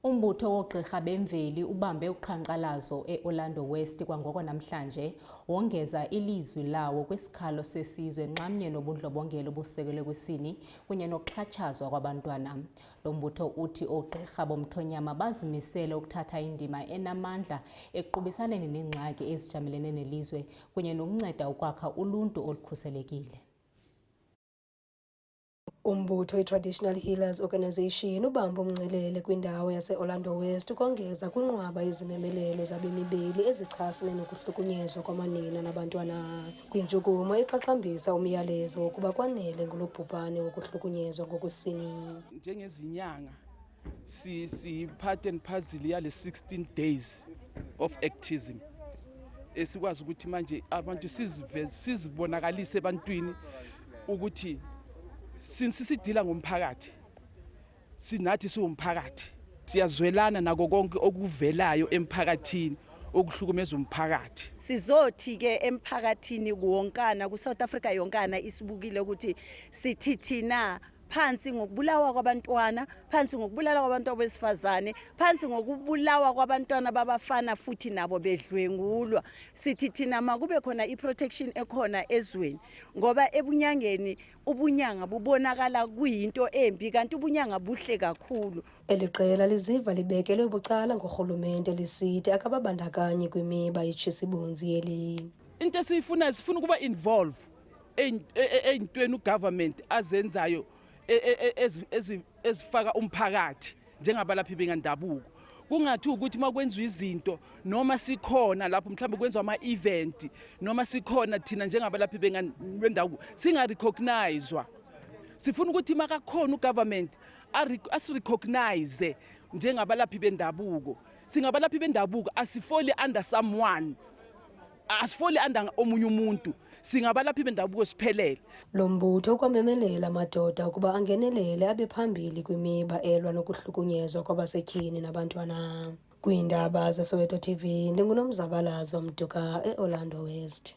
Umbutho wogqirha bemveli ubambe uqhankqalazo e-Orlando West kwangoko namhlanje wongeza ilizwi lawo kwisikhalo sesizwe nxamnye nobundlobongela obusekelwe kwisini kunye nokuxhatshazwa kwabantwana. Lo mbutho uthi oogqirha bomthonyama bazimisele ukuthatha indima enamandla ekuqubisaneni neengxaki ezijamelene nelizwe kunye nokunceda ukwakha uluntu olukhuselekile. Umbutho i-Traditional Healers Organisation ubamba umngcelele kwindawo yase-Orlando West ukongeza kwinqwaba izimemelelo zabemibeli ezichasene nokuhlukunyezwa kwamanina nabantwana. Kwintshukumo iqaqambisa umyalezo wokuba kwanele ngulo bhubhane wokuhlukunyezwa ngokwesini. Njengezinyanga si-part and parcel yale 16 days of activism. Esikwazi ukuthi manje abantu sizibonakalise ebantwini ukuthi sisidila ngomphakathi, sinathi siwumphakathi, siyazwelana nako konke okuvelayo emphakathini okuhlukumeza umphakathi. Sizothi ke emphakathini kuwonkana ku South Africa yonkana isibukile ukuthi sithithina phansi ngokubulawa kwabantwana, phansi ngokubulawa kwabantu abesifazane, phansi ngokubulawa kwabantwana babafana futhi nabo bedlwengulwa. Sithi thina makube khona iprotection ekhona ezweni ngoba ebunyangeni ubunyanga bubonakala kuyinto embi kanti ubunyanga buhle kakhulu. Eliqela liziva libekelwe bucala ngurhulumente lisithi akababandakanye kwimiba yetshisibunzi yeli. Into esifuna ukuba involve eyintweni ugovernment azenzayo ezifaka umphakathi njengabalaphi bendabuko. Kungathi ukuthi makwenziwa izinto noma sikhona lapho mhlawumbe kwenziwa ama-event noma sikhona thina njengabalaphi bendabuko singarecognizewa. Sifuna ukuthi makakhona ugovernment asirecognize njengabalaphi bendabuko. Singabalaphi bendabuko asifoli under someone, asifoli under omunye umuntu. Singabalaphi bendabuko siphelele. Lo mbutho ukwamemelela amadoda ukuba angenelele abe phambili kwimiba elwa nokuhlukunyezwa kwabasetyhini nabantwana. Kwiindaba zeSoweto TV, ndinguNomzabalazo Mduka e-Orlando West.